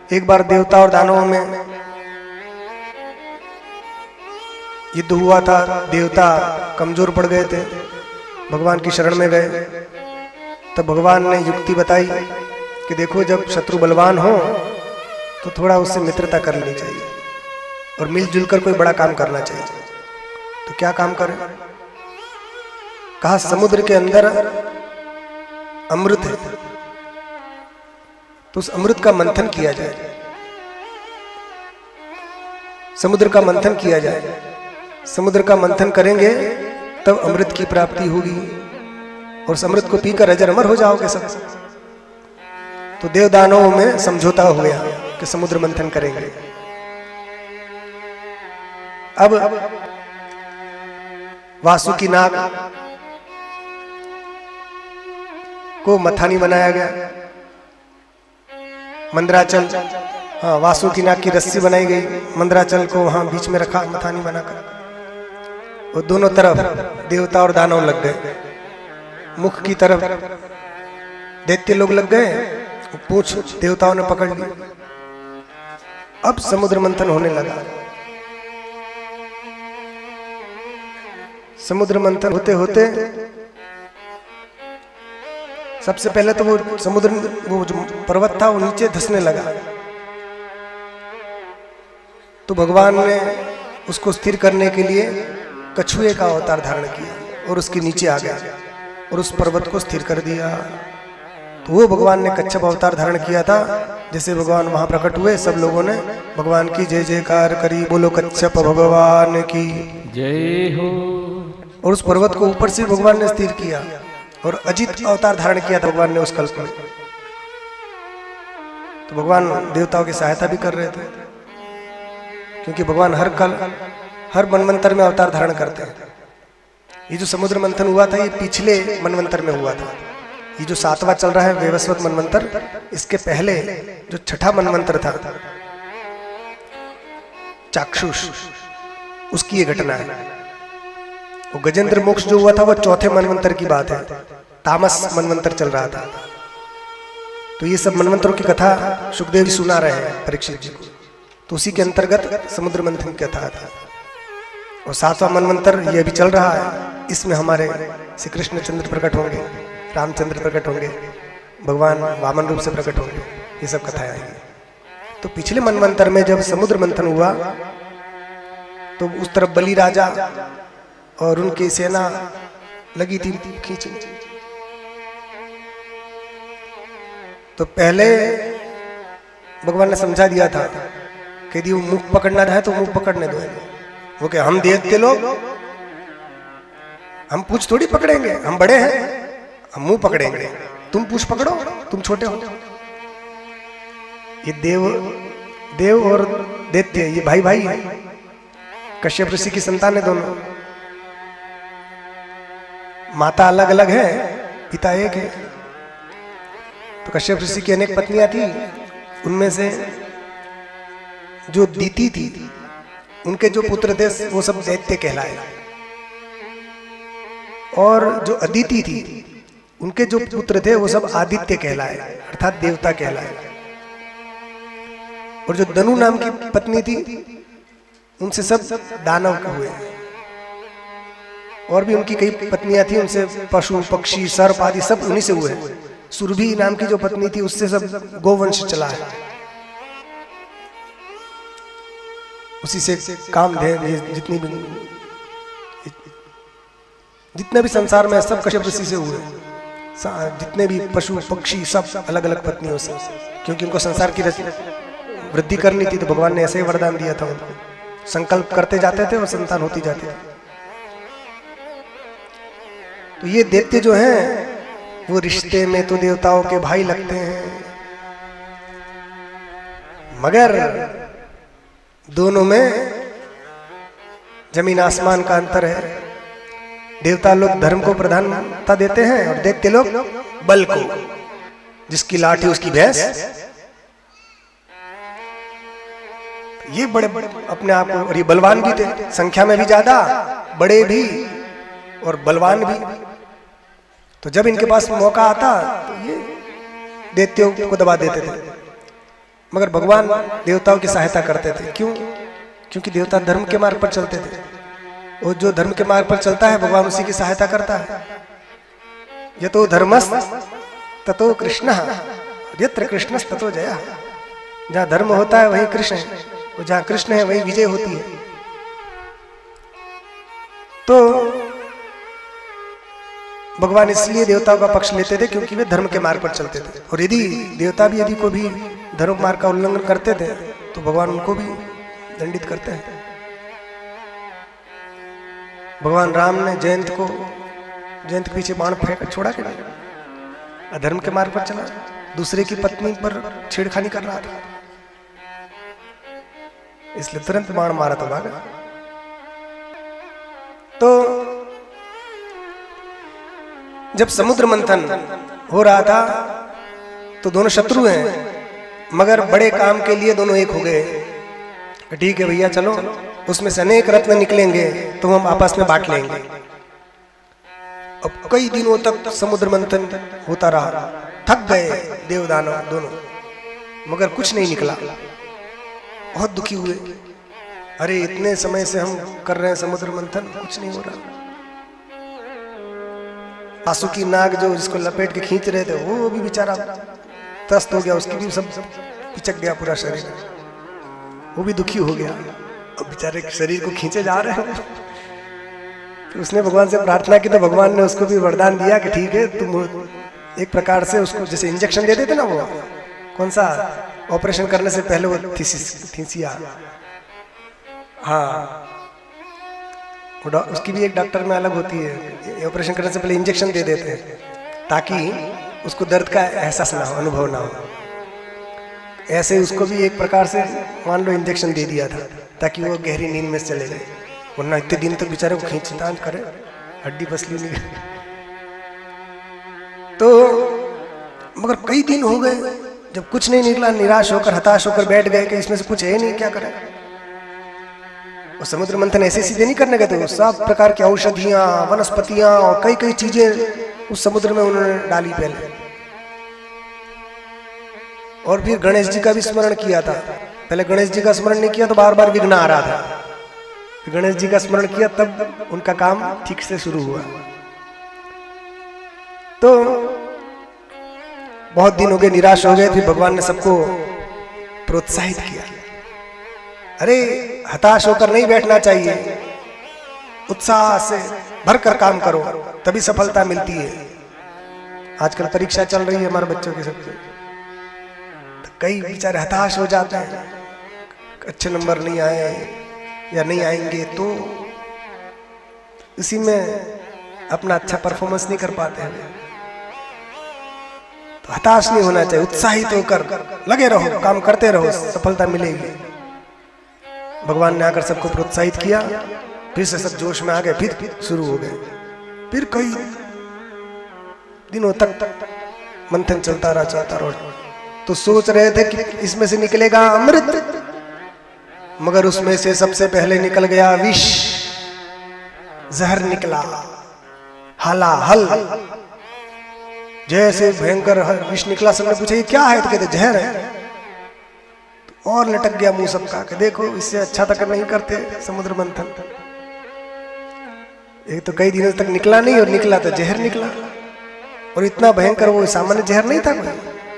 एक बार देवता और दानवों में युद्ध हुआ था। देवता कमजोर पड़ गए थे, भगवान की शरण में गए। तब भगवान ने युक्ति बताई कि देखो, जब शत्रु बलवान हो तो थोड़ा उससे मित्रता कर लेनी चाहिए और मिलजुल कर कोई बड़ा काम करना चाहिए। तो क्या काम करें? कहा समुद्र के अंदर अमृत है, तो उस अमृत का मंथन किया जाए। समुद्र का मंथन किया जाए। समुद्र का मंथन करेंगे तब अमृत की प्राप्ति होगी और उस अमृत को पीकर अजर अमर हो जाओगे सब। तो देव दानवों में समझौता हो गया कि समुद्र मंथन करेंगे। अब वासुकी नाग को मथानी बनाया गया। मंदराचल, हाँ, वासुकी नाग की रस्सी बनाई गई, मंदराचल को वहां बीच में रखा मथानी बनाकर। और दोनों तरफ देवता और दानव लग गए। मुख की तरफ दैत्य लोग लग गए, पूंछ देवताओं ने पकड़ ली। अब समुद्र मंथन होने लगा। समुद्र मंथन होते होते सबसे पहले तो वो समुद्र, वो जो पर्वत था वो नीचे धंसने लगा। तो भगवान ने उसको स्थिर करने के लिए कछुए का अवतार धारण किया और उसके नीचे आ गया और उस पर्वत को स्थिर कर दिया। तो वो भगवान ने कच्छप अवतार धारण किया था। जैसे भगवान वहां प्रकट हुए, सब लोगों ने भगवान की जय जयकार करी, बोलो कच्छप भगवान की जय हो। और उस पर्वत को ऊपर से भगवान ने स्थिर किया और अजित अवतार धारण किया था भगवान ने उस कल्प में। तो भगवान देवताओं की सहायता भी कर रहे थे, क्योंकि भगवान हर मनवंतर में अवतार धारण करते हैं। ये जो समुद्र मंथन हुआ था ये पिछले मनवंतर में हुआ था। ये जो 7वां चल रहा है वैवस्वत मनवंतर, इसके पहले जो 6ठा मनवंतर था चाक्षुष, उसकी ये घटना है। वो गजेंद्र मोक्ष जो हुआ था वो 4थे मनवंतर की बात है। तामस मनवंतर चल रहा था। तो ये सब मनवंतरों की कथा सुखदेव जी सुना रहे हैं परीक्षित जी को। तो उसी के अंतर्गत समुद्र मंथन की कथा था। और 7वां मनवंतर ये अभी चल रहा है। इसमें हमारे श्री कृष्णचंद्र प्रकट होंगे, रामचंद्र प्रकट होंगे, भगवान वामन रूप से प्रकट होंगे, ये सब कथाएं आएंगी। तो पिछले मनवंतर में जब समुद्र मंथन हुआ तो उस तरफ बलि राजा और उनकी सेना लगी थी खींचने। तो पहले भगवान ने समझा दिया था कि यदि वो मुख पकड़ना है तो मुख पकड़ने दो। वो क्या, हम देखते लोग, हम पूछ थोड़ी पकड़ेंगे, हम बड़े हैं, हम मुंह पकड़ेंगे। तुम पूछ पकड़ो, तुम छोटे हो। ये देव और दैत्य ये भाई भाई है। कश्यप ऋषि की संतान है दोनों। माता अलग अलग है, पिता एक है। तो कश्यप ऋषि की अनेक पत्नियां थी। उनमें से जो दीति थी, उनके जो पुत्र थे वो सब दैत्य कहलाए। और जो अदिति थी, उनके जो पुत्र थे वो सब आदित्य कहलाए, अर्थात देवता कहलाए। और जो दनु नाम की पत्नी थी, उनसे सब दानव हुए। और भी उनकी कई पत्नियां थी, उनसे पशु पक्षी सर्प आदि सब उन्हीं से हुए। सुरभि नाम की जो पत्नी थी, उससे सब गोवंश चला है। उसी से कामधेनु, जितने भी संसार में सब कश्यप ऋषि से हुए। जितने भी पशु पक्षी सब अलग अलग पत्नियों से, क्योंकि उनको संसार की वृद्धि करनी थी। तो भगवान ने ऐसे ही वरदान दिया था उनको। संकल्प करते जाते थे और संतान होती जाती थी। तो ये दैत्य जो हैं वो रिश्ते में तो देवताओं के भाई लगते हैं, मगर दोनों में जमीन आसमान का अंतर है। देवता लोग धर्म को प्रधानता देते हैं और दैत्य लोग बल को। जिसकी लाठी उसकी भैंस। ये बड़े अपने आप को, और ये बलवान भी थे, संख्या में भी ज्यादा, बड़े भी और बलवान भी। तो जब इनके पास मौका आता तो ये दैत्यों को दबा देते थे। मगर भगवान देवताओं की सहायता करते थे। क्यों? क्योंकि देवता धर्म के मार्ग पर चलते थे, और जो धर्म के मार्ग पर चलता है भगवान उसी की सहायता करता है। यतो धर्मस् ततो कृष्ण, यत्र कृष्णस् ततो जयः। जहाँ धर्म होता है वही कृष्ण है, और जहाँ कृष्ण है वही विजय होती है। तो भगवान इसलिए देवताओं का पक्ष लेते थे क्योंकि वे धर्म के मार्ग पर चलते थे। और यदि देवता भी यदि को भी धर्म मार्ग का उल्लंघन करते थे तो भगवान उनको भी दंडित करते हैं। भगवान राम ने जयंत के पीछे बाण फेंक छोड़ा कि नहीं? अधर्म के मार्ग पर चला, दूसरे की पत्नी पर छेड़खानी कर रहा था, इसलिए तुरंत बाण मारा तो भागा। तो जब समुद्र मंथन हो रहा था तो दोनों शत्रु हैं, मगर बड़े काम के लिए दोनों एक हो गए। ठीक है भैया चलो, उसमें से अनेक रत्न निकलेंगे तो हम आपस में बांट लेंगे। अब कई दिनों तक समुद्र मंथन होता रहा, थक गए देव दानव दोनों, मगर कुछ नहीं निकला। बहुत दुखी हुए, अरे इतने समय से हम कर रहे हैं समुद्र मंथन, कुछ नहीं हो रहा। वासुकी नाग जो जिसको लपेट के खींच रहे थे वो भी बेचारा त्रस्त हो गया, उसकी भी सब पिचक गया पूरा शरीर, वो भी दुखी हो गया। अब बेचारे शरीर को खींचे जा रहे हैं। तो उसने भगवान से प्रार्थना की तो भगवान ने उसको भी वरदान दिया कि ठीक है तुम एक प्रकार से उसको जैसे इंजेक्शन दे देते ना, वो कौन सा ऑपरेशन करने से पहले वो थीसिया, हाँ उसकी भी एक डॉक्टर में अलग होती है, ऑपरेशन करने से पहले इंजेक्शन दे देते हैं ताकि उसको दर्द का एहसास ना हो, अनुभव ना हो। ऐसे उसको भी एक प्रकार से मान लो इंजेक्शन दे दिया था ताकि वो गहरी नींद में चले गए, वरना इतने दिन तक बेचारे को खींचतान करे, हड्डी पसली नहीं। तो मगर कई दिन हो गए जब कुछ नहीं निकला, निराश होकर हताश होकर बैठ गए कि इसमें से कुछ है नहीं, क्या करें। और समुद्र मंथन ऐसे सीधे नहीं करने गए थे, सब प्रकार की औषधियां, वनस्पतियां और कई कई चीजें उस समुद्र में उन्होंने डाली पहले। और फिर गणेश जी का भी स्मरण किया था। पहले गणेश जी का स्मरण नहीं किया तो बार बार विघ्न आ रहा था, गणेश जी का स्मरण किया तब उनका काम ठीक से शुरू हुआ। तो बहुत दिन हो गए, निराश हो गए, फिर भगवान ने सबको प्रोत्साहित किया, अरे हताश होकर नहीं बैठना चाहिए, उत्साह से भरकर काम करो तभी सफलता मिलती है। आजकल परीक्षा चल रही है हमारे बच्चों की सबकी, तो कई बेचारे हताश हो जाते हैं, अच्छे नंबर नहीं आए या नहीं आएंगे तो इसी में अपना अच्छा परफॉर्मेंस नहीं कर पाते हैं। तो हताश नहीं होना चाहिए, उत्साहित होकर लगे रहो, काम करते रहो, सफलता मिलेगी। भगवान ने आकर सबको प्रोत्साहित किया, फिर से सब जोश में आ गए, फिर शुरू हो गए। फिर कई दिनों तक मंथन चलता रहा। तो सोच रहे थे कि इसमें से निकलेगा अमृत, मगर उसमें से सबसे पहले निकल गया विष, जहर निकला, हलाहल। जैसे भयंकर विष निकला, सबने पूछा ये क्या है, तो कहते जहर है। और लटक गया मुंह सबका कि देखो इससे अच्छा तक नहीं करते समुद्र मंथन। एक तो कई दिनों तक निकला नहीं, और निकला तो जहर निकला, और इतना भयंकर, वो सामान्य जहर नहीं था कोई,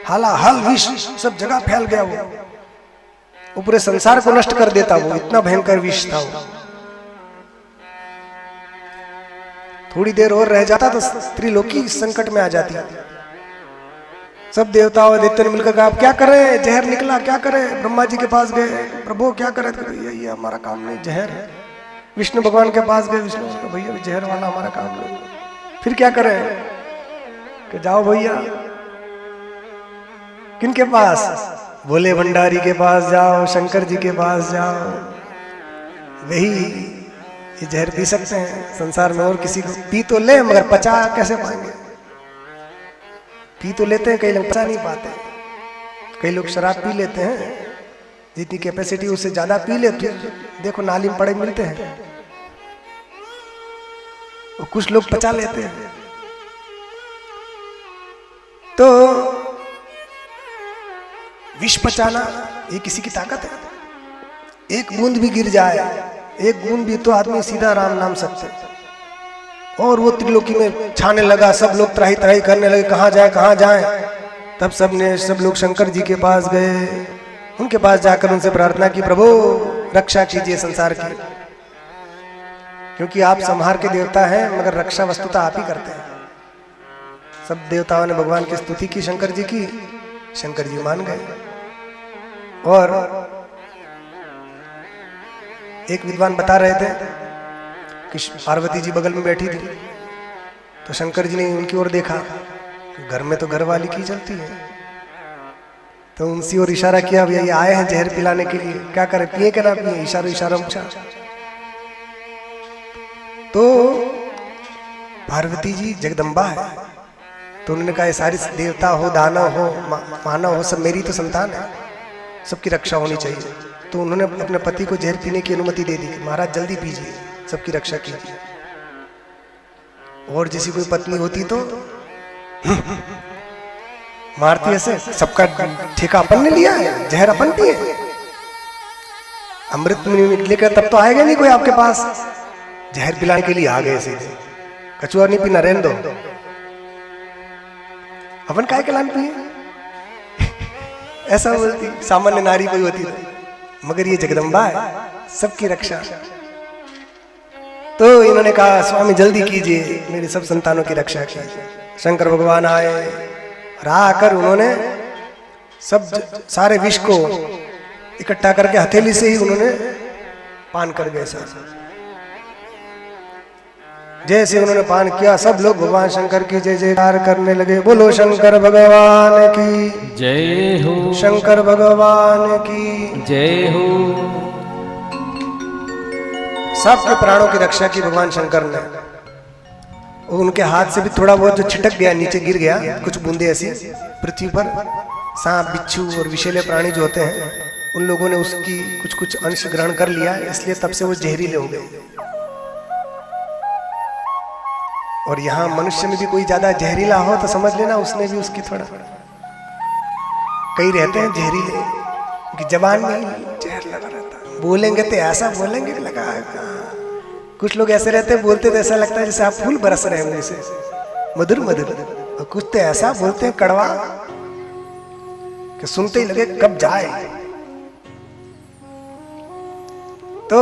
हलाहल विष सब जगह फैल गया। वो पूरे संसार को नष्ट कर देता, वो इतना भयंकर विष था वो। थोड़ी देर और रह जाता तो त्रिलोकी संकट में आ जाती। सब देवताओं दैत्य ने मिलकर कहा आप क्या करें, जहर निकला, क्या करें। ब्रह्मा जी के पास गए, प्रभु क्या करें, तो ये हमारा काम नहीं, जहर है। विष्णु भगवान के पास गए, विष्णु ने भैया जहर वाला हमारा काम नहीं, फिर क्या करें। कि जाओ भैया किनके पास, भोले भंडारी के पास जाओ, शंकर जी के पास जाओ, वही ये जहर पी सकते हैं। संसार में और किसी को पी तो ले, मगर पचा कैसे पाएंगे। पी तो लेते हैं, कई लोग पचा नहीं पाते। कई लोग शराब पी लेते हैं, जितनी कैपेसिटी उससे ज्यादा पी लेते हैं, देखो नाली में पड़े मिलते हैं। और कुछ लोग पचा लेते हैं। तो विष पचाना ये किसी की ताकत है? एक बूंद भी गिर जाए, एक बूंद भी, तो आदमी सीधा राम नाम सकते। और वो त्रिलोकी में छाने लगा, सब लोग त्राही त्राही करने लगे, कहाँ जाए कहाँ जाए। तब सब लोग शंकर जी के पास गए, उनके पास जाकर उनसे प्रार्थना की, प्रभु रक्षा कीजिए संसार की, क्योंकि आप संहार के देवता हैं, मगर रक्षा वस्तुतः आप ही करते हैं। सब देवताओं ने भगवान की स्तुति की, शंकर जी की। शंकर जी मान गए। और एक विद्वान बता रहे थे कि पार्वती जी बगल में बैठी थी, तो शंकर जी ने उनकी ओर देखा, घर में तो घर वाली की चलती है, तो उनसी ओर इशारा किया, भैया ये आए हैं जहर पिलाने के लिए, क्या करें, पिए क्या ना पिए, इशारा इशारा पूछा। तो पार्वती जी जगदम्बा है, तो उन्होंने कहा, सारी देवता हो, दानव हो, मानव हो, सब मेरी तो संतान है, सबकी रक्षा होनी चाहिए। तो उन्होंने अपने पति को जहर पीने की अनुमति दे दी, महाराज जल्दी पीजिए, सबकी रक्षा कीजिए। और जैसी कोई पत्नी होती तो मारती ऐसे, सबका ठेका अपन ने लिया है, जहर अपन पिए, अमृत लेकर तब तो आएगा नहीं कोई आपके पास, जहर पिलाने के लिए आ गए सीधे, कछुआ नहीं पीना, रहने दो, अपन काय के लान पिए। ऐसा बोलती सामान्य नारी कोई होती तो, मगर ये जगदम्बा है, सबकी रक्षा। तो इन्होंने कहा, स्वामी जल्दी कीजिए, मेरी सब संतानों की रक्षा कीजिए। शंकर भगवान आए, आकर उन्होंने सब सारे विष को इकट्ठा करके हथेली से ही उन्होंने पान कर गए सर। जैसे उन्होंने पान किया, सब लोग भगवान शंकर की जय जयकार करने लगे। बोलो शंकर भगवान की जय हो, शंकर भगवान की जय हो। सबके प्राणों की रक्षा की भगवान शंकर ने। उनके हाथ से भी थोड़ा बहुत जो छिटक गया, नीचे गिर गया, कुछ बूंदे ऐसी पृथ्वी पर, सांप बिच्छू और विषैले प्राणी जो होते हैं, उन लोगों ने उसकी कुछ कुछ अंश ग्रहण कर लिया, इसलिए तब से वो जहरीले हो गए। और यहाँ मनुष्य में भी कोई ज्यादा जहरीला हो तो समझ लेना उसने भी उसकी थोड़ा, कई रहते हैं जहरीले, उनकी जबान में जहर लगा रहता है, बोलेंगे तो ऐसा बोलेंगे लगा। कुछ लोग ऐसे रहते हैं, बोलते तो ऐसा लगता है जैसे आप फूल बरस रहे हैं मुझसे, मधुर मधुर, और कुछ तो ऐसा बोलते हैं कड़वा कि सुनते ही लगे कब जाए। तो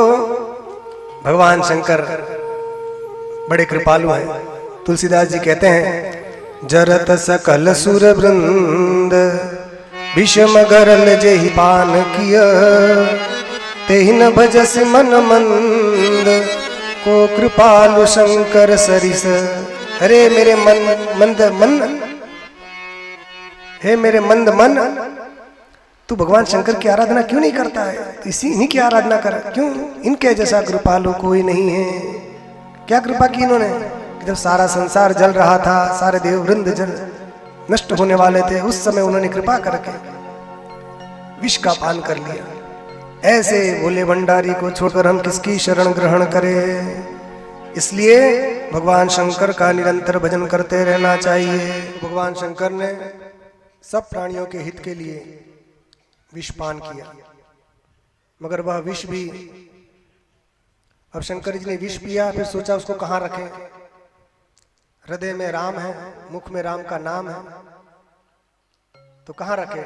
भगवान शंकर बड़े कृपालु हैं। तुलसीदास जी कहते हैं, जरत सकल सुर वृंद विषम गरल जेहि पान किया, तेहि न भजस मन मंद को कृपालु शंकर सरिस। अरे मेरे मंद मन, हे मेरे मंद मन, तू भगवान शंकर की आराधना क्यों नहीं करता है? तो इन्हीं की आराधना कर, क्यों? इनके जैसा कृपालु कोई नहीं है। क्या कृपा की इन्होंने? जब सारा संसार जल रहा था, सारे देव वृंद जल नष्ट होने वाले थे, उस समय उन्होंने कृपा करके विष का पान कर लिया। ऐसे भोले भंडारी को छोड़कर हम किसकी शरण ग्रहण करें? इसलिए भगवान शंकर का निरंतर भजन करते रहना चाहिए। भगवान शंकर ने सब प्राणियों के हित के लिए विष पान किया, मगर वह विष भी, अब शंकर जी ने विष पिया, फिर सोचा उसको कहाँ रखें। हृदय में राम है, मुख में राम का नाम है, तो कहाँ रखें?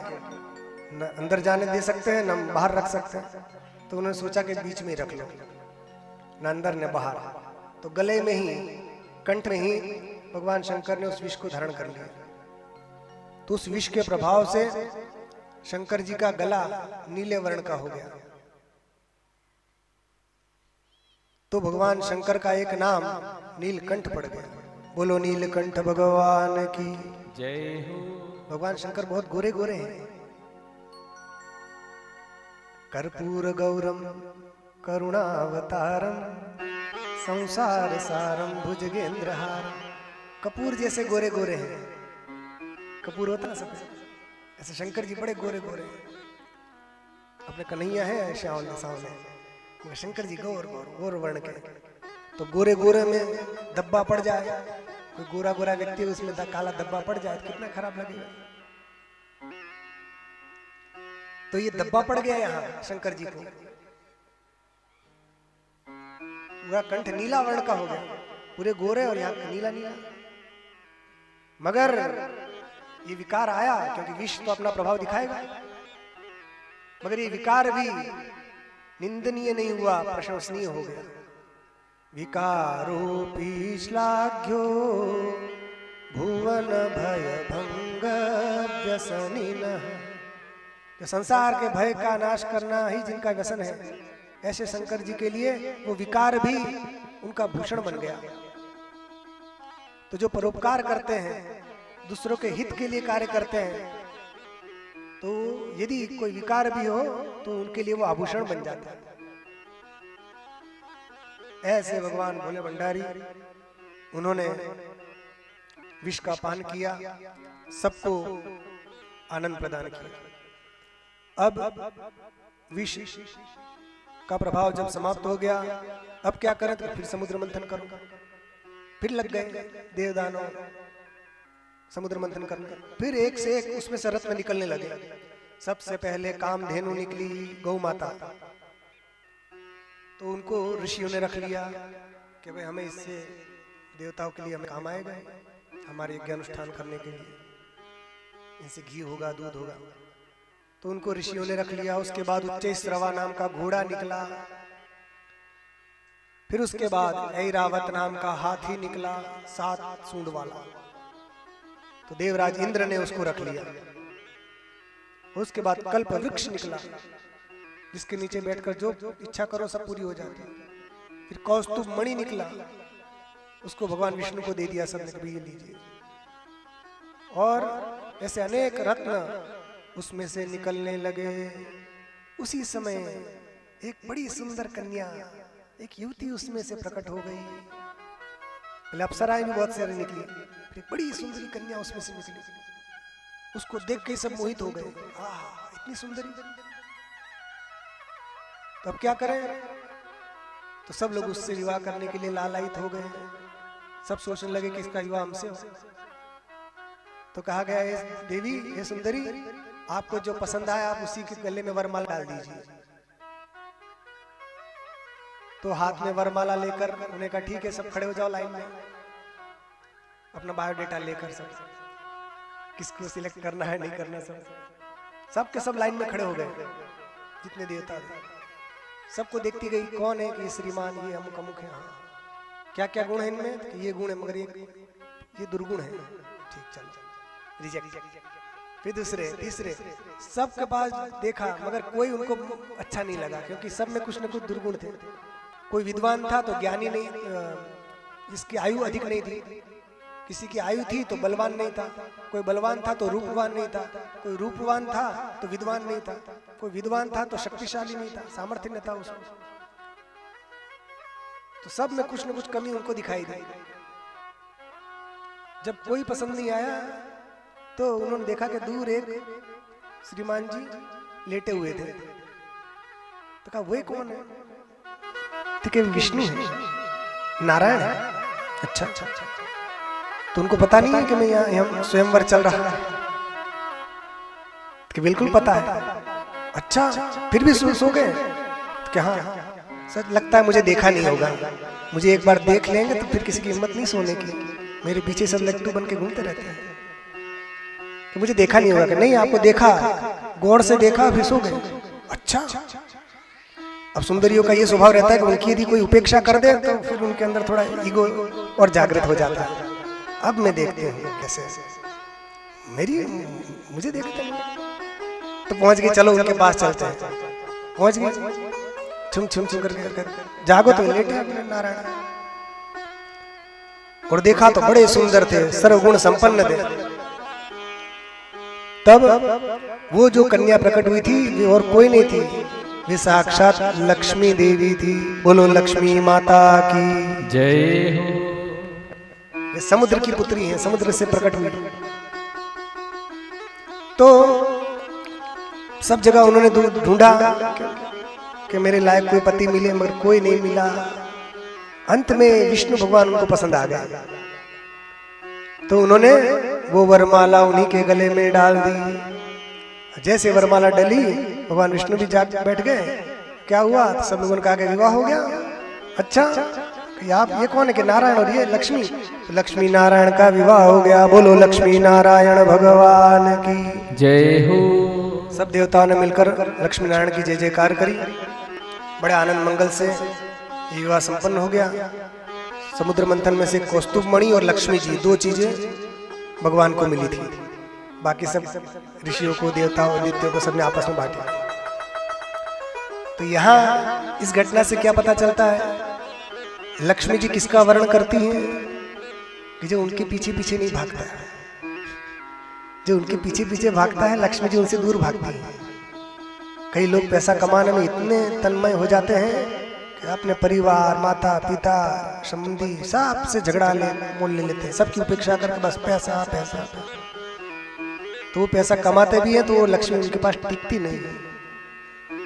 न अंदर जाने दे सकते हैं, न बाहर रख सकते हैं। तो उन्होंने सोचा कि बीच में ही रख लो, न अंदर न बाहर। तो गले में ही, कंठ में ही भगवान शंकर ने उस विष को धारण कर लिया। तो उस विष के प्रभाव से शंकर जी का गला नीले वर्ण का हो गया। तो भगवान शंकर का एक नाम नीलकंठ पड़ गया। बोलो नीलकंठ भगवान की जय हो। भगवान शंकर बहुत गोरे गोरे हैं। कर्पूर गौरम करुणावतारम संसार सारम भुजगेंद्रहारम। कपूर जैसे गोरे गोरे हैं। कपूर होता ना सब, ऐसे शंकर जी बड़े गोरे गोरे हैं। अपने कन्हैया है श्यावल सावले, शंकर जी गौर गौर गोर वर्ण के। तो गोरे गोरे में धब्बा पड़ जाए, कोई गोरा गोरा व्यक्ति उसमें काला धब्बा पड़ जाए तो कितना खराब लगेगा। तो ये धब्बा पड़ गया यहाँ शंकर जी को, पूरा कंठ नीला वर्ण का हो गया, पूरे गोरे और यहाँ नीला नीला। मगर ये विकार आया क्योंकि विष तो अपना प्रभाव दिखाएगा, मगर ये विकार भी निंदनीय नहीं हुआ, प्रशंसनीय हो गया। विकारोपि श्लाघ्यो भुवन भय भंग व्यसनिनः। तो संसार के भय का नाश करना ही जिनका व्यसन है, ऐसे शंकर जी के लिए वो विकार भी उनका भूषण बन गया। तो जो परोपकार करते हैं, दूसरों के हित के लिए कार्य करते हैं, तो यदि कोई विकार भी हो तो उनके लिए वो आभूषण बन जाता है। ऐसे भगवान भोले भंडारी, उन्होंने विष का पान किया, सबको आनंद प्रदान किया। अब विष का प्रभाव जब समाप्त हो गया, अब क्या करें? तो फिर समुद्र मंथन करो। फिर लग गए देवदानों समुद्र मंथन करने, फिर एक से एक उसमें से रत्न निकलने लगे। सबसे पहले कामधेनु निकली, गौ माता, तो उनको ऋषियों ने रख लिया कि भाई हमें इससे देवताओं के लिए हमें काम आएगा, हमारे यज्ञ अनुष्ठान करने के लिए इनसे घी होगा, दूध होगा, तो उनको ऋषियों ने रख लिया। उसके बाद उच्चैश्रवा नाम का घोड़ा निकला, फिर उसके बाद ऐरावत नाम का हाथी निकला, 7 सूंड वाला, तो देवराज इंद्र ने उसको रख लिया। उसके बाद कल्प वृक्ष निकला, जिसके नीचे बैठकर जो इच्छा करो सब पूरी हो जाती है। फिर कौस्तुभ मणि निकला, उसको भगवान विष्णु को दे दिया, सबने कभी ये लीजिए। और ऐसे अनेक रत्न उसमें से निकलने लगे। उसी समय एक बड़ी सुंदर कन्या, एक युवती उसमें से प्रकट हो गई। पहले अप्सराएं भी बहुत सारी निकली, फिर बड़ी सुंदरी कन्या उसमें से निकली। उसको देख के सब मोहित हो गए, आह इतनी सुंदरी। तो अब क्या करें? तो सब लोग उससे विवाह करने के लिए लालायित हो गए। सब सोचने लगे कि इसका विवाह हमसे हो। तो कहा गया, ये देवी, ये सुंदरी, आपको जो पसंद आए आप उसी के गले में वरमाला डाल दीजिए। तो हाथ में वरमाला लेकर उन्हें कहा ठीक है, सब खड़े हो जाओ लाइन में, अपना बायोडेटा लेकर सब किसको सिलेक्ट करना है नहीं करना, सब के सब लाइन में खड़े हो गए जितने देवता थे। सबको देखती गई कौन है कि श्रीमान, ये अमुक अमुक है, हाँ क्या क्या गुण है इनमें? तो ये गुण है, मगर ये दुर्गुण है। ठीक, चलो रिजेक्ट। फिर दूसरे तीसरे, सबके पास देखा मगर कोई उनको अच्छा नहीं लगा, क्योंकि सब में कुछ न कुछ दुर्गुण थे। कोई विद्वान था तो ज्ञानी नहीं, जिसकी आयु अधिक नहीं थी, किसी की आयु थी तो बलवान नहीं था, कोई बलवान था तो रूपवान नहीं था, कोई रूपवान था तो विद्वान नहीं था, कोई विद्वान था तो शक्तिशाली नहीं था, सामर्थ्य नहीं था उसको। तो सब में कुछ न कुछ कमी उनको दिखाई दी। जब कोई पसंद नहीं आया तो उन्होंने देखा कि दूर एक श्रीमान जी लेटे हुए थे। तो कहा वो कौन है? तो क्या विष्णु है, नारायण है? अच्छा अच्छा अच्छा। तो उनको पता नहीं है कि मैं यहाँ स्वयंवर चल रहा है? कि बिल्कुल पता है। अच्छा, फिर भी सो गए? तो क्या हाँ सच लगता है मुझे देखा नहीं होगा, मुझे एक बार देख लेंगे तो फिर किसी की हिम्मत नहीं सोने की, मेरे पीछे सब लट्टू बन के घूमते रहते हैं कि मुझे देखा नहीं होगा। कि नहीं, आपको देखा, गौर से देखा, फिर सो गए। अच्छा, अब सुंदरियों का ये स्वभाव रहता है कि उनकी यदि कोई उपेक्षा कर दे तो फिर उनके अंदर थोड़ा ईगो और जागृत हो जाता है। अब मैं देखते हूँ कैसे मुझे देखते हैं। तो पहुंच गए, चलो उनके पास चलते हैं। पहुंच गए, छुम छुम छुम कर जागो तो लेटे अपने नारायण। और देखा तो बड़े सुंदर थे, सर्वगुण संपन्न थे। तब वो जो कन्या प्रकट हुई थी वे और कोई नहीं थी, वे साक्षात लक्ष्मी देवी थी। बोलो लक्ष्मी माता की जय हो। वे समुद्र की पुत्री हैं, समुद्र से प्रकट हुई। तो सब जगह उन्होंने ढूंढा कि मेरे लायक कोई पति मिले, मगर कोई नहीं मिला। अंत में विष्णु भगवान उनको पसंद आ गए, तो उन्होंने वो वरमाला उन्हीं के गले में डाल दी। जैसे वरमाला डली, भगवान विष्णु भी जाग बैठ गए। क्या हुआ? तो सब लोगों ने कहा कि विवाह हो गया। अच्छा, कि आप ये कौन है? कि नारायण और ये लक्ष्मी। तो लक्ष्मी नारायण का विवाह हो गया। बोलो लक्ष्मी नारायण भगवान की जय हो। सब देवताओं ने मिलकर लक्ष्मी नारायण की जय जयकार करी। बड़े आनंद मंगल से ये विवाह संपन्न हो गया। समुद्र मंथन में से कौस्तुभ मणि और लक्ष्मी जी, दो चीजें भगवान को मिली थी। बाकी सब ऋषियों को, देवताओं, दैत्यों को सबने आपस में बांटी। तो यहाँ इस घटना से क्या पता चलता है? लक्ष्मी जी किसका वर्ण करती हैं? कि जो उनके पीछे पीछे नहीं भागता है। जो उनके पीछे पीछे भागता है, लक्ष्मी जी उनसे दूर भागती है। कई लोग पैसा कमाने में इतने तन्मय हो जाते हैं कि अपने परिवार, माता पिता, संबंधी सब से झगड़ा मोल ले लेते हैं। सबकी उपेक्षा करके बस पैसा पैसा पैसा। तो वो पैसा कमाते भी हैं तो वो लक्ष्मी उनके पास टिकती नहीं है।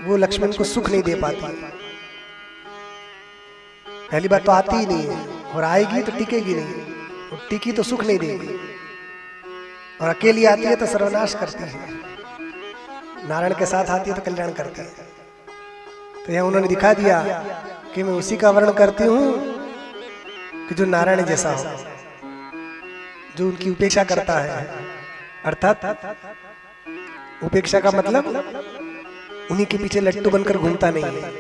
वो लक्ष्मी उनको सुख नहीं दे पाती। पहली बात तो आती ही नहीं है, और आएगी तो टिकेगी नहीं, और टिकी तो सुख नहीं देगी, और अकेली आती है तो सर्वनाश करती है। नारायण के साथ आती है तो कल्याण करती है। तो यह उन्होंने दिखा दिया कि मैं उसी का वर्ण करती हूं कि जो नारायण जैसा हो, जो उनकी उपेक्षा करता है। अर्थात उपेक्षा का मतलब उन्हीं के पीछे लट्टू बनकर घूमता नहीं है,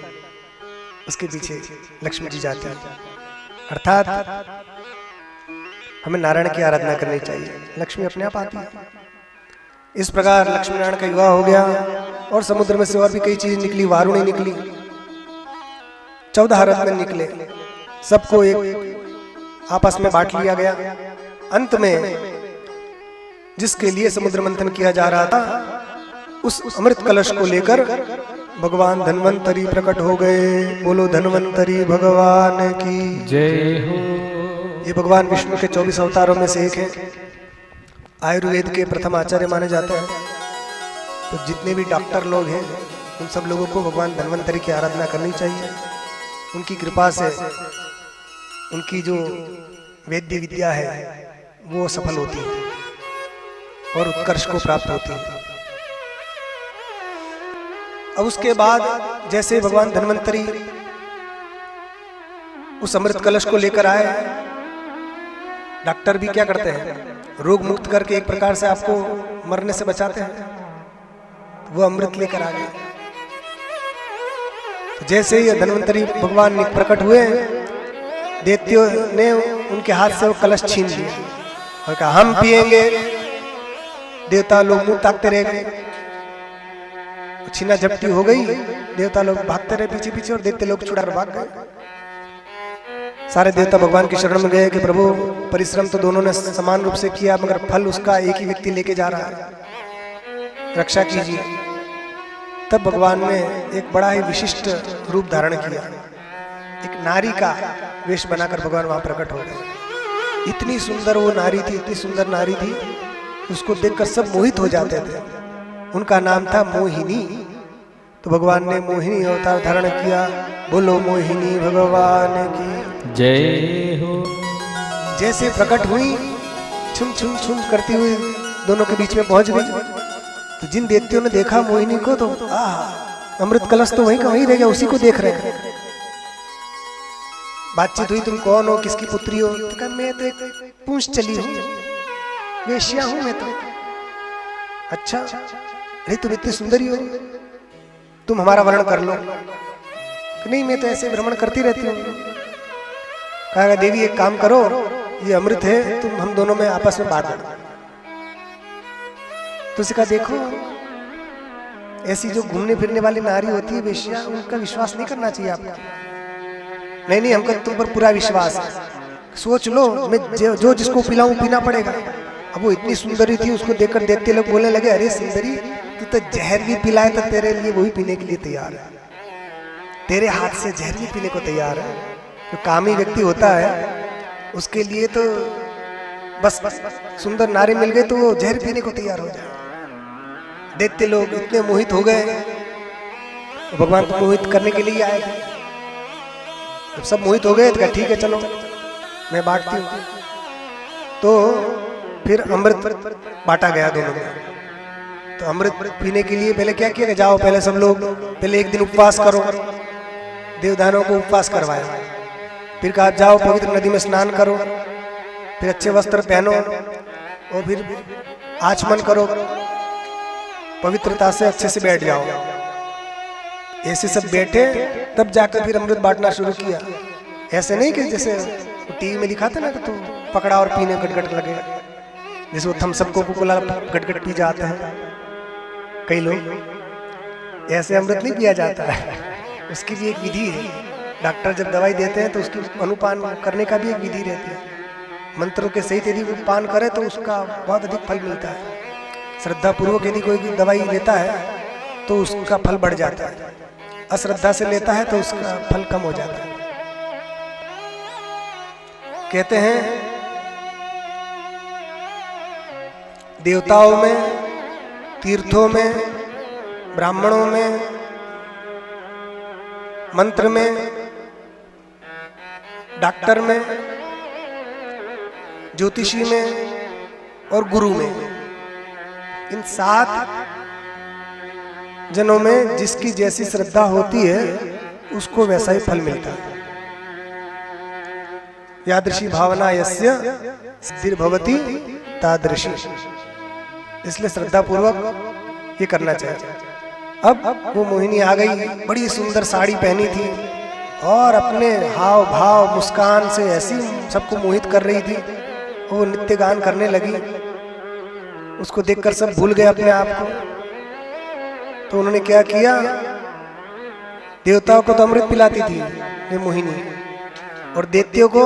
उसके पीछे लक्ष्मी जी जाती है। अर्थात हमें नारायण की आराधना करनी चाहिए, लक्ष्मी अपने आप आती है। इस प्रकार लक्ष्मी नारायण का विवाह हो गया। और समुद्र में से और भी कई चीजें निकली। वारुणी निकली, 14 रत्न निकले, सबको एक आपस में बांट लिया गया। अंत में जिसके लिए समुद्र मंथन किया जा रहा था, उस अमृत कलश को लेकर भगवान धन्वंतरी प्रकट हो गए। बोलो धन्वंतरी भगवान की जय हो। ये भगवान विष्णु के 24 अवतारों में से एक है। आयुर्वेद के प्रथम आचार्य माने जाते हैं। तो जितने भी डॉक्टर लोग हैं, उन सब लोगों को भगवान धन्वंतरी की आराधना करनी चाहिए। उनकी कृपा से उनकी जो वैद्य विद्या है वो सफल होती है और उत्कर्ष को प्राप्त होती है। अब उसके बाद जैसे भगवान धन्वंतरी उस अमृत कलश को लेकर आए, डॉक्टर भी क्या करते हैं? रोग मुक्त करके एक प्रकार से आपको मरने से बचाते हैं। वो अमृत लेकर आ गए। तो जैसे ही धन्वंतरी भगवान प्रकट हुए, दैत्यों ने उनके हाथ से वो कलश छीन लिया और कहा हम पिएंगे। देवता लोग मुंह ताकते रह गए। छीना झपटी हो गई, देवता लोग भागते रहे पीछे पीछे और दैत्य लोग छुड़ा कर भाग गए। सारे देवता भगवान की शरण में गए कि प्रभु, परिश्रम तो दोनों ने समान रूप से किया, मगर फल उसका एक ही व्यक्ति लेके जा रहा है, रक्षा कीजिए। तब भगवान ने एक बड़ा ही विशिष्ट रूप धारण किया। एक नारी का वेश बनाकर भगवान वहां प्रकट हो गए। इतनी सुंदर वो नारी थी, इतनी सुंदर नारी थी, उसको देखकर सब मोहित हो जाते थे। उनका नाम था मोहिनी। तो भगवान ने मोहिनी अवतार धारण किया। बोलो मोहिनी भगवान की जय हो। जैसे प्रकट हुई, छुम छुम छुम करती हुई दोनों के बीच में पहुंच गई। तो जिन दैत्यों ने देखा मोहिनी को, तो अमृत कलश तो वहीं का वहीं रह गया, उसी को देख रहे हैं। बातचीत हुई, तुम कौन हो, किसकी पुत्री हो? तो कहा मैं तो एक पूंछ चली हूँ, वेश्या हूं मैं तो। अच्छा, अरे तुम इतनी सुंदरी हो, तुम हमारा वर्ण कर लो। नहीं, मैं तो ऐसे भ्रमण करती रहती हूँ। कहा देवी एक काम करो, ये अमृत है, तुम हम दोनों में आपस में बांट दो। तो उसने कहा देखो, ऐसी जो घूमने फिरने वाली नारी होती है वेश्या, उनका विश्वास नहीं करना चाहिए आपको। नहीं नहीं, हमको तुम पर पूरा विश्वास है, सोच लो, मैं जो जिसको पिलाऊं पीना पड़ेगा। अब वो इतनी सुंदरी थी, उसको देखकर देखते लोग बोलने लगे, अरे सुंदरी, तू तो जहर भी पिलाए तो तेरे लिए वही पीने के लिए तैयार है, तेरे हाथ से जहर भी पीने को तैयार है। जो कामी व्यक्ति होता है उसके लिए तो बस सुंदर नारी मिल गई तो वो जहर पीने को तैयार हो जाए। दैत्य लोग इतने मोहित हो गए, तो भगवान को मोहित करने के लिए आए थे। जब सब मोहित हो गए तो कहा ठीक है चलो मैं बांटती हूँ। तो फिर अमृत बांटा गया दोनों में। तो अमृत पीने के लिए पहले क्या किया, जाओ पहले सब लोग पहले एक दिन उपवास करो, देवदानों को उपवास करवाया। फिर कहा जाओ पवित्र नदी में स्नान करो, फिर अच्छे वस्त्र पहनो और फिर आचमन करो, पवित्रता से अच्छे से बैठ जाओ। ऐसे सब बैठे, तब जाकर फिर अमृत बांटना शुरू किया। ऐसे नहीं कि जैसे टीवी में दिखाते ना कि तू पकड़ा और पीने गटगट लगे, जैसे वो थम्स अप कोका-कोला गटगट पी जाते हैं कई लोग, ऐसे अमृत नहीं पिया जाता है। उसकी भी एक विधि है। डॉक्टर जब दवाई देते हैं तो उसकी अनुपान करने का भी एक विधि रहती है। मंत्रों के सहित यदि वो पान करे तो उसका बहुत अधिक फल मिलता है। श्रद्धा पूर्वक यदि कोई दवाई लेता है तो उसका फल बढ़ जाता है, अश्रद्धा से लेता है तो उसका फल कम हो जाता है। कहते हैं देवताओं में, तीर्थों में, ब्राह्मणों में, मंत्र में, डॉक्टर में, ज्योतिषी में और गुरु में, इन 7 जनों में जिसकी जैसी श्रद्धा होती है उसको वैसा ही फल मिलता है। यादृशी भावना यस्य सिद्धिर्भवति तादृशी। इसलिए श्रद्धा पूर्वक ये करना चाहिए। अब वो मोहिनी आ गई, बड़ी सुंदर साड़ी पहनी थी और अपने हाव भाव मुस्कान से ऐसी सबको मोहित कर रही थी। वो नित्य गान करने लगी, उसको देखकर सब भूल गए अपने आप को। तो उन्होंने क्या किया, देवताओं को तो अमृत पिलाती थी ये मोहिनी, और दैत्यों को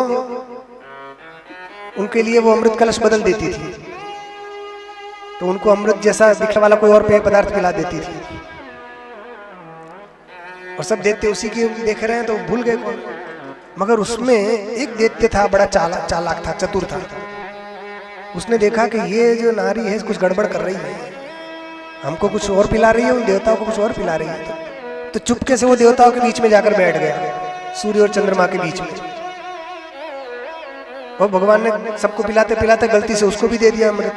उनके लिए वो अमृत कलश बदल देती थी, तो उनको अमृत जैसा दिखने वाला कोई और पेय पदार्थ पिला देती थी। और सब दैत्य उसी की देख रहे हैं तो भूल गए कौन। मगर उसमें एक दैत्य था, बड़ा चालाक था, चतुर था। उसने देखा कि ये जो नारी है कुछ गड़बड़ कर रही है, हमको कुछ और पिला रही है, उन देवताओं को कुछ और पिला रही है। तो चुपके से वो देवताओं के बीच में जाकर बैठ गया, सूर्य और चंद्रमा के बीच में। और भगवान ने सबको पिलाते पिलाते गलती से उसको भी दे दिया अमृत।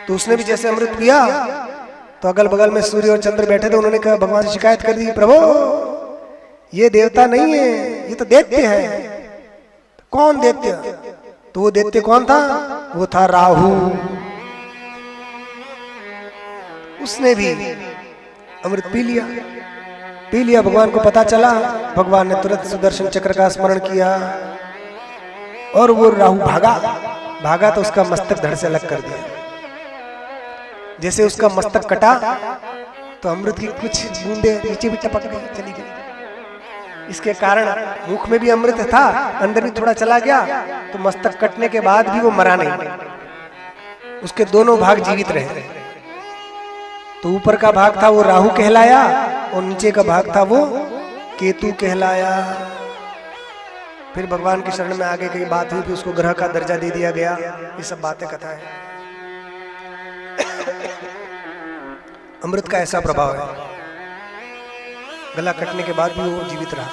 तो उसने भी जैसे अमृत पिया तो अगल बगल में सूर्य और चंद्र बैठे थे, उन्होंने कहा, भगवान से शिकायत कर दी, प्रभु ये देवता नहीं है, ये तो दैत्य है। कौन दैत्य? तो वो दैत्य कौन था? वो था राहु। उसने भी अमृत पी लिया। भगवान को पता चला, भगवान ने तुरंत सुदर्शन चक्र का स्मरण किया और वो राहु भागा तो उसका मस्तक धड़ से अलग कर दिया। जैसे उसका मस्तक कटा तो अमृत की कुछ बूंदे नीचे भी टपक गई, चली गई। इसके कारण मुख में भी अमृत था, अंदर भी थोड़ा चला गया, तो मस्तक कटने के बाद भी वो मरा नहीं, उसके दोनों भाग जीवित रहे। तो ऊपर का भाग था वो राहु कहलाया और नीचे का भाग था वो केतु कहलाया। फिर भगवान की शरण में आगे कई बात हुई, फिर उसको ग्रह का दर्जा दे दिया गया। ये सब बातें कथा है। अमृत का ऐसा प्रभाव है, गला कटने के बाद भी वो जीवित रहा,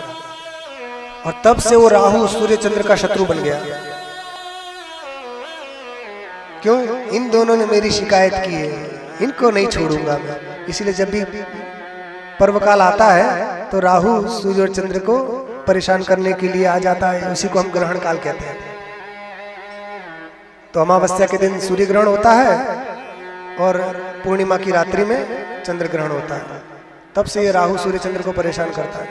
और तब से वो राहु सूर्य चंद्र का शत्रु बन गया। क्यों? इन दोनों ने मेरी शिकायत की है, इनको नहीं छोड़ूंगा मैं। इसलिए जब भी पर्व काल आता है तो राहु सूर्य और चंद्र को परेशान करने के लिए आ जाता है। उसी को हम ग्रहण काल कहते हैं। तो अमावस्या के दिन सूर्य ग्रहण होता है और पूर्णिमा की रात्रि में चंद्र ग्रहण होता है। तब से ये राहु सूर्य चंद्र को परेशान करता है।